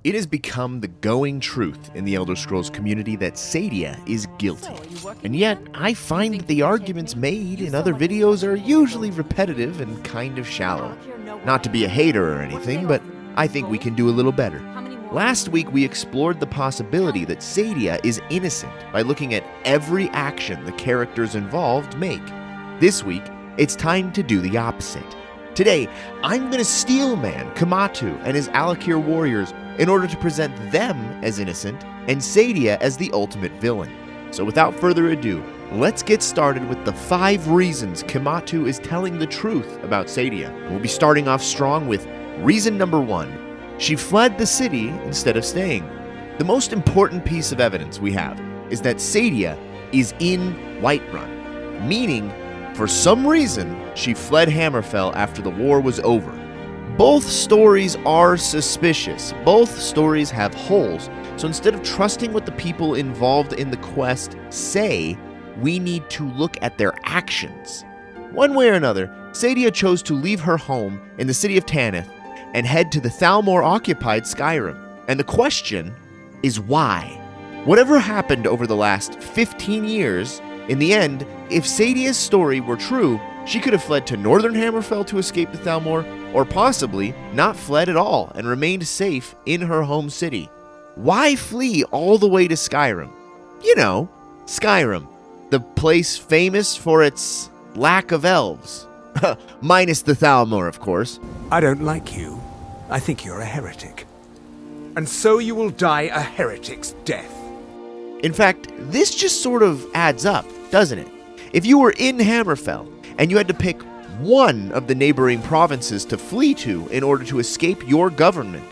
It has become the going truth in the Elder Scrolls community that Saadia is guilty. And yet, I find that the arguments made in other videos are usually repetitive and kind of shallow. Not to be a hater or anything, but I think we can do a little better. Last week, we explored the possibility that Saadia is innocent by looking at every action the characters involved make. This week, it's time to do the opposite. Today, I'm going to steelman Kematu and his alik'r warriors in order to present them as innocent and Saadia as the ultimate villain. So without further ado, let's get started with the 5 reasons Kematu is telling the truth about Saadia. We'll be starting off strong with reason number 1. She fled the city instead of staying. The most important piece of evidence we have is that Saadia is in Whiterun, meaning for some reason she fled Hammerfell after the war was over. Both stories are suspicious. Both stories have holes. So instead of trusting what the people involved in the quest say, we need to look at their actions. One way or another, Saadia chose to leave her home in the city of Taneth and head to the Thalmor-occupied Skyrim. And the question is why? Whatever happened over the last 15 years, in the end, if Saadia's story were true, she could have fled to northern Hammerfell to escape the Thalmor, or possibly not fled at all and remained safe in her home city. Why flee all the way to Skyrim? You know, Skyrim, the place famous for its lack of elves. Minus the Thalmor, of course. I don't like you. I think you're a heretic. And so you will die a heretic's death. In fact, this just sort of adds up, doesn't it? If you were in Hammerfell and you had to pick one of the neighboring provinces to flee to in order to escape your government,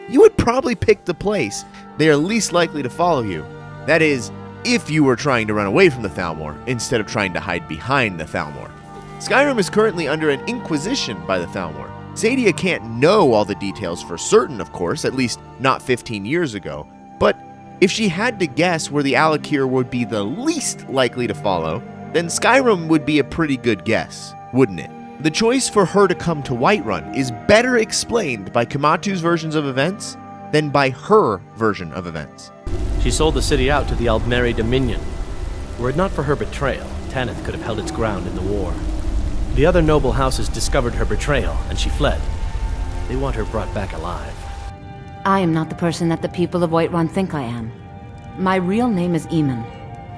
you would probably pick the place they are least likely to follow you. That is, if you were trying to run away from the Thalmor instead of trying to hide behind the Thalmor. Skyrim is currently under an inquisition by the Thalmor. Saadia can't know all the details for certain, of course, at least not 15 years ago, but if she had to guess where the alik'r would be the least likely to follow, then Skyrim would be a pretty good guess, wouldn't it? The choice for her to come to Whiterun is better explained by Kematu's versions of events than by her version of events. She sold the city out to the Aldmeri Dominion. Were it not for her betrayal, Taneth could have held its ground in the war. The other noble houses discovered her betrayal, and she fled. They want her brought back alive. I am not the person that the people of Whiterun think I am. My real name is Eamon.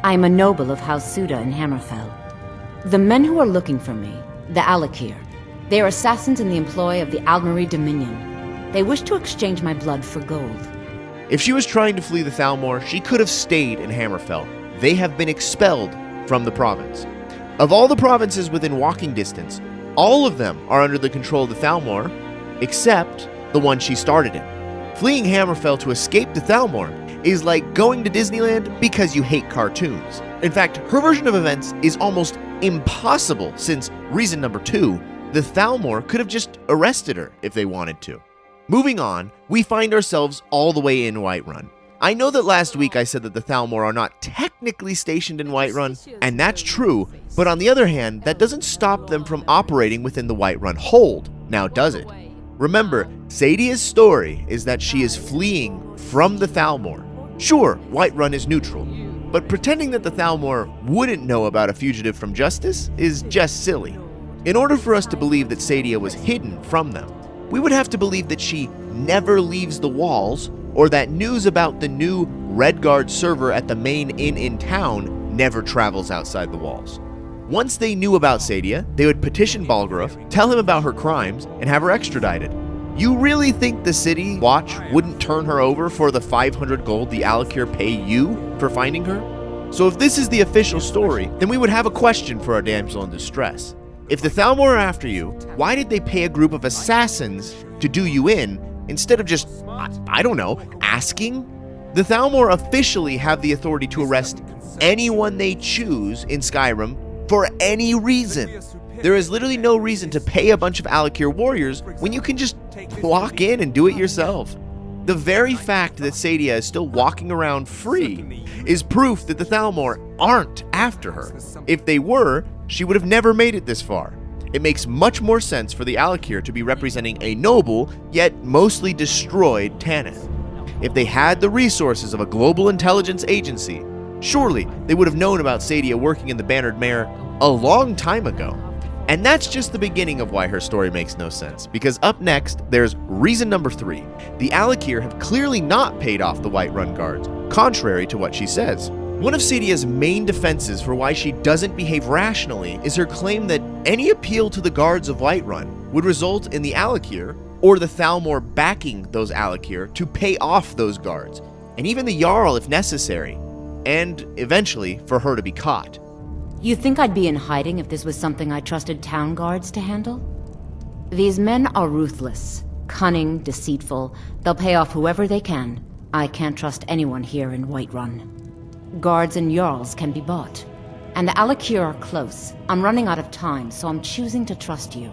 I am a noble of House Suda in Hammerfell. The men who are looking for me, the alik'r, they are assassins in the employ of the Aldmeri Dominion. They wish to exchange my blood for gold. If she was trying to flee the Thalmor, she could have stayed in Hammerfell. They have been expelled from the province. Of all the provinces within walking distance, all of them are under the control of the Thalmor, except the one she started in. Fleeing Hammerfell to escape the Thalmor is like going to Disneyland because you hate cartoons. In fact, her version of events is almost impossible since, reason number 2, the Thalmor could have just arrested her if they wanted to. Moving on, we find ourselves all the way in Whiterun. I know that last week I said that the Thalmor are not technically stationed in Whiterun, and that's true, but on the other hand, that doesn't stop them from operating within the Whiterun hold, now does it? Remember, Saadia's story is that she is fleeing from the Thalmor. Sure, Whiterun is neutral, but pretending that the Thalmor wouldn't know about a fugitive from justice is just silly. In order for us to believe that Saadia was hidden from them, we would have to believe that she never leaves the walls, or that news about the new Redguard server at the main inn in town never travels outside the walls. Once they knew about Saadia, they would petition Balgruuf, tell him about her crimes, and have her extradited. You really think the City Watch wouldn't turn her over for the 500 gold the alik'r pay you for finding her? So if this is the official story, then we would have a question for our damsel in distress. If the Thalmor are after you, why did they pay a group of assassins to do you in instead of just, I don't know, asking? The Thalmor officially have the authority to arrest anyone they choose in Skyrim for any reason. There is literally no reason to pay a bunch of alik'r warriors when you can just walk in and do it yourself. The very fact that Saadia is still walking around free is proof that the Thalmor aren't after her. If they were, she would have never made it this far. It makes much more sense for the alik'r to be representing a noble, yet mostly destroyed Taneth. if they had the resources of a global intelligence agency, surely they would have known about Saadia working in the Bannered Mare a long time ago. And that's just the beginning of why her story makes no sense, because up next, there's reason number 3. The alik'r have clearly not paid off the Whiterun guards, contrary to what she says. One of Saadia's main defenses for why she doesn't behave rationally is her claim that any appeal to the guards of Whiterun would result in the alik'r or the Thalmor backing those alik'r to pay off those guards, and even the Jarl if necessary, and eventually for her to be caught. You think I'd be in hiding if this was something I trusted town guards to handle? These men are ruthless, cunning, deceitful. They'll pay off whoever they can. I can't trust anyone here in Whiterun. Guards and Jarls can be bought. And the alik'r are close. I'm running out of time, so I'm choosing to trust you.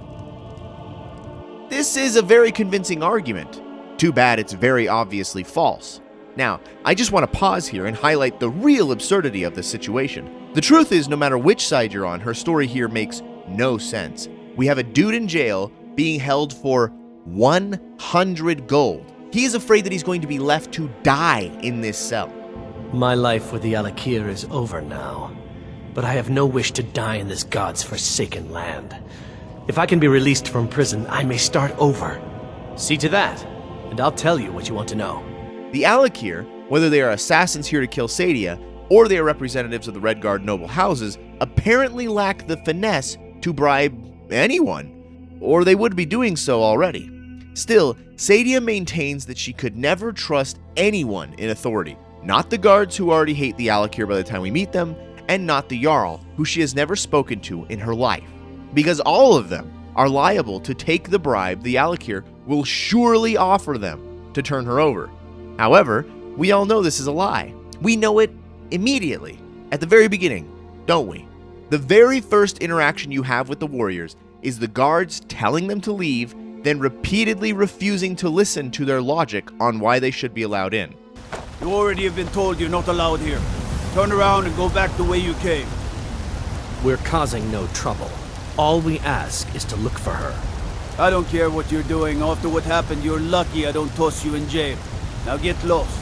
This is a very convincing argument. Too bad it's very obviously false. Now, I just want to pause here and highlight the real absurdity of this situation. The truth is, no matter which side you're on, her story here makes no sense. We have a dude in jail being held for 100 gold. He is afraid that he's going to be left to die in this cell. My life with the alik'r is over now, but I have no wish to die in this god's forsaken land. If I can be released from prison, I may start over. See to that, and I'll tell you what you want to know. The alik'r, whether they are assassins here to kill Saadia, or they are representatives of the Red Guard noble houses, apparently lack the finesse to bribe anyone, or they would be doing so already. Still, Saadia maintains that she could never trust anyone in authority, not the guards who already hate the alik'r by the time we meet them, and not the Jarl, who she has never spoken to in her life, because all of them are liable to take the bribe the alik'r will surely offer them to turn her over. However, we all know this is a lie. We know it immediately, at the very beginning, don't we? The very first interaction you have with the warriors is the guards telling them to leave, then repeatedly refusing to listen to their logic on why they should be allowed in. You already have been told you're not allowed here. Turn around and go back the way you came. We're causing no trouble. All we ask is to look for her. I don't care what you're doing. After what happened, you're lucky I don't toss you in jail. Now get lost.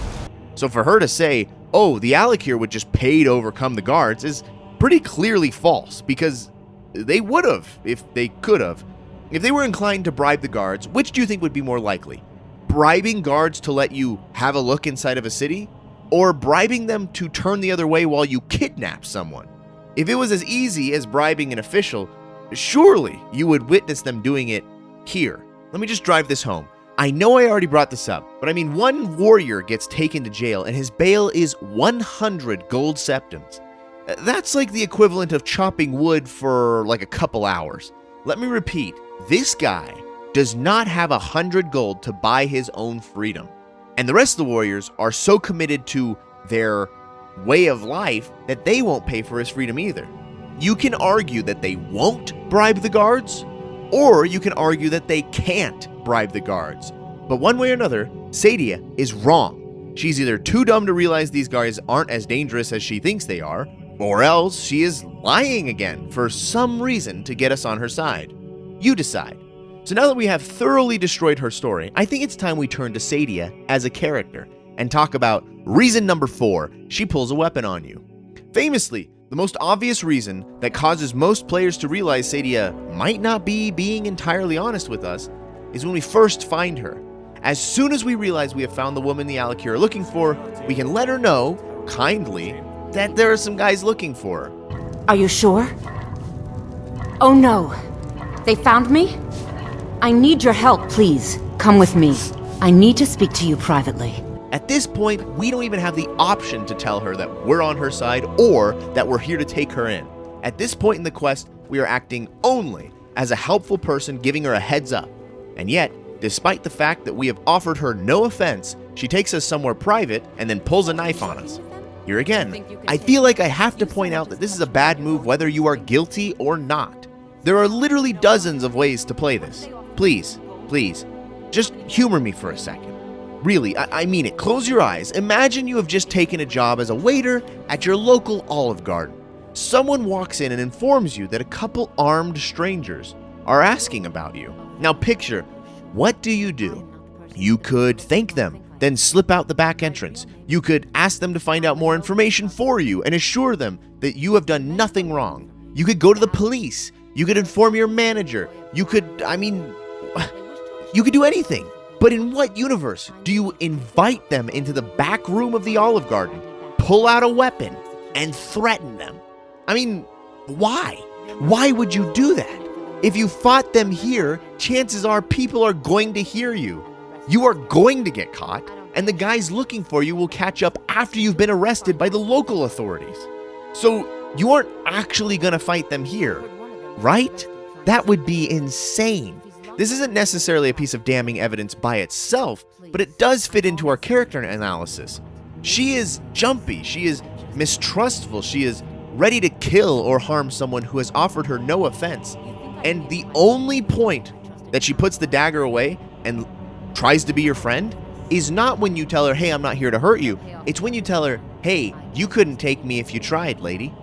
So for her to say, oh, the alik'r would just pay to overcome the guards is pretty clearly false, because they would have if they could have. If they were inclined to bribe the guards, which do you think would be more likely? Bribing guards to let you have a look inside of a city? Or bribing them to turn the other way while you kidnap someone? If it was as easy as bribing an official, surely you would witness them doing it here. Let me just drive this home. I know I already brought this up, but I mean, one warrior gets taken to jail and his bail is 100 gold septims. That's like the equivalent of chopping wood for like a couple hours. Let me repeat, this guy does not have 100 gold to buy his own freedom. And the rest of the warriors are so committed to their way of life that they won't pay for his freedom either. You can argue that they won't bribe the guards, or you can argue that they can't bribe the guards. But one way or another, Saadia is wrong. She's either too dumb to realize these guys aren't as dangerous as she thinks they are, or else she is lying again for some reason to get us on her side. You decide. So now that we have thoroughly destroyed her story, I think it's time we turn to Saadia as a character and talk about reason number 4, she pulls a weapon on you. Famously, the most obvious reason that causes most players to realize Saadia might not be being entirely honest with us is when we first find her. As soon as we realize we have found the woman the alik'r are looking for, we can let her know, kindly, that there are some guys looking for her. Are you sure? Oh no. They found me? I need your help, please. Come with me. I need to speak to you privately. At this point, we don't even have the option to tell her that we're on her side or that we're here to take her in. At this point in the quest, we are acting only as a helpful person giving her a heads up. And yet, despite the fact that we have offered her no offense, she takes us somewhere private and then pulls a knife on us. Here again, I feel like I have to point out that this is a bad move whether you are guilty or not. There are literally dozens of ways to play this. Please, just humor me for a second. Really, I mean it. Close your eyes. Imagine you have just taken a job as a waiter at your local Olive Garden. Someone walks in and informs you that a couple armed strangers are asking about you. Now picture, what do? You could thank them, then slip out the back entrance. You could ask them to find out more information for you and assure them that you have done nothing wrong. You could go to the police. You could inform your manager. You could do anything. But in what universe do you invite them into the back room of the Olive Garden, pull out a weapon, and threaten them? I mean, why? Why would you do that? If you fought them here, chances are people are going to hear you. You are going to get caught, and the guys looking for you will catch up after you've been arrested by the local authorities. So you aren't actually going to fight them here, right? That would be insane. This isn't necessarily a piece of damning evidence by itself, but it does fit into our character analysis. She is jumpy, she is mistrustful, she is ready to kill or harm someone who has offered her no offense. And the only point that she puts the dagger away and tries to be your friend is not when you tell her, hey, I'm not here to hurt you. It's when you tell her, hey, you couldn't take me if you tried, lady.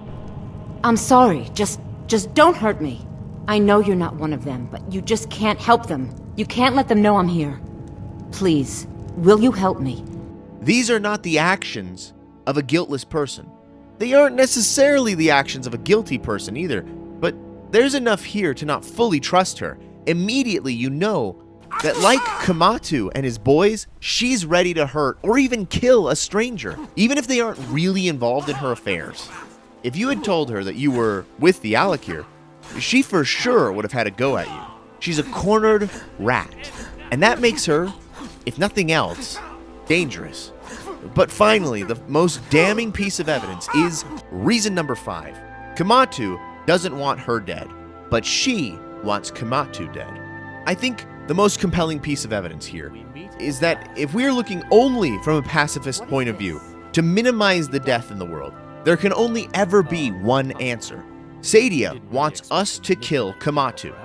I'm sorry. Just don't hurt me. I know you're not one of them, but you just can't help them. You can't let them know I'm here. Please, will you help me? These are not the actions of a guiltless person. They aren't necessarily the actions of a guilty person either, but there's enough here to not fully trust her. Immediately you know that like Kematu and his boys, she's ready to hurt or even kill a stranger, even if they aren't really involved in her affairs. If you had told her that you were with the alik'r, she for sure would have had a go at you. She's a cornered rat, and that makes her, if nothing else, dangerous. But finally, the most damning piece of evidence is reason number 5. Kematu doesn't want her dead, but she wants Kematu dead. I think the most compelling piece of evidence here is that if we are looking only from a pacifist point of view to minimize the death in the world, there can only ever be one answer. Saadia wants us to kill Kematu.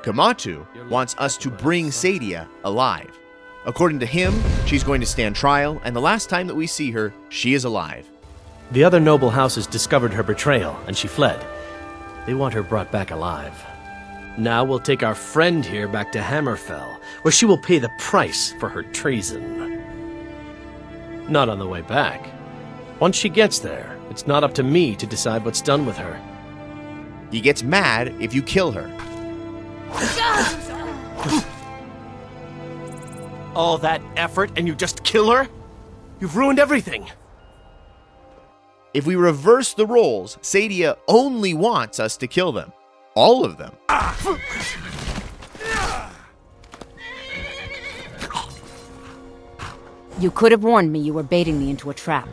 Kematu wants us to bring Saadia alive. According to him, she's going to stand trial, and the last time that we see her, she is alive. The other noble houses discovered her betrayal, and she fled. They want her brought back alive. Now we'll take our friend here back to Hammerfell, where she will pay the price for her treason. Not on the way back. Once she gets there, it's not up to me to decide what's done with her. He gets mad if you kill her. All that effort and you just kill her? You've ruined everything. If we reverse the roles, Saadia only wants us to kill them. All of them. You could have warned me you were baiting me into a trap.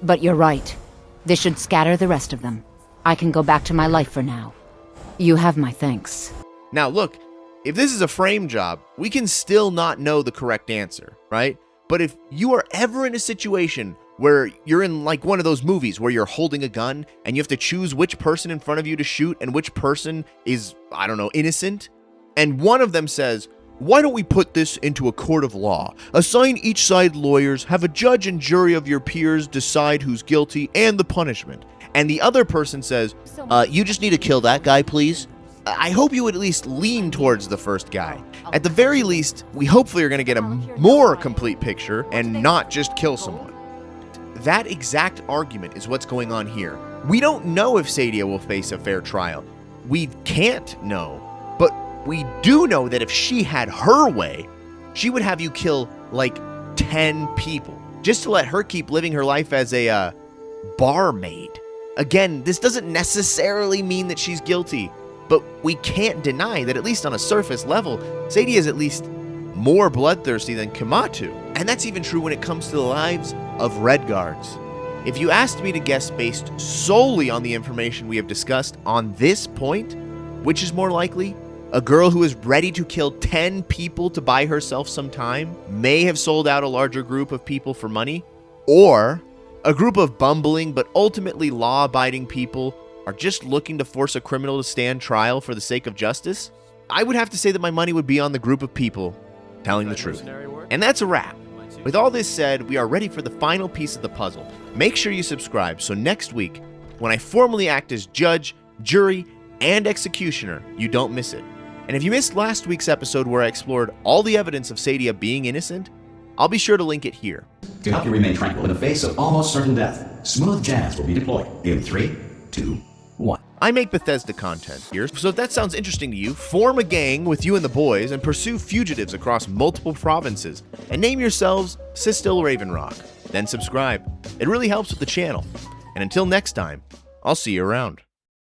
But you're right. This should scatter the rest of them. I can go back to my life for now. You have my thanks. Now look, if this is a frame job, we can still not know the correct answer, right? But if you are ever in a situation where you're in like one of those movies where you're holding a gun and you have to choose which person in front of you to shoot and which person is, I don't know, innocent, and one of them says, why don't we put this into a court of law? Assign each side lawyers, have a judge and jury of your peers decide who's guilty and the punishment. And the other person says, you just need to kill that guy, please. I hope you would at least lean towards the first guy. At the very least, we hopefully are going to get a more complete picture and not just kill someone. That exact argument is what's going on here. We don't know if Saadia will face a fair trial. We can't know. But we do know that if she had her way, she would have you kill like 10 people just to let her keep living her life as a barmaid. Again, this doesn't necessarily mean that she's guilty, but we can't deny that at least on a surface level, Saadia is at least more bloodthirsty than Kematu. And that's even true when it comes to the lives of Redguards. If you asked me to guess based solely on the information we have discussed on this point, which is more likely? A girl who is ready to kill 10 people to buy herself some time may have sold out a larger group of people for money, or a group of bumbling but ultimately law-abiding people are just looking to force a criminal to stand trial for the sake of justice? I would have to say that my money would be on the group of people telling the truth. And that's a wrap. With all this said, we are ready for the final piece of the puzzle. Make sure you subscribe so next week, when I formally act as judge, jury, and executioner, you don't miss it. And if you missed last week's episode where I explored all the evidence of Saadia being innocent, I'll be sure to link it here. To help you remain tranquil in the face of almost certain death, smooth jazz will be deployed in 3, 2, 1. I make Bethesda content here, so if that sounds interesting to you, form a gang with you and the boys and pursue fugitives across multiple provinces, and name yourselves Sistil Ravenrock. Then subscribe. It really helps with the channel. And until next time, I'll see you around.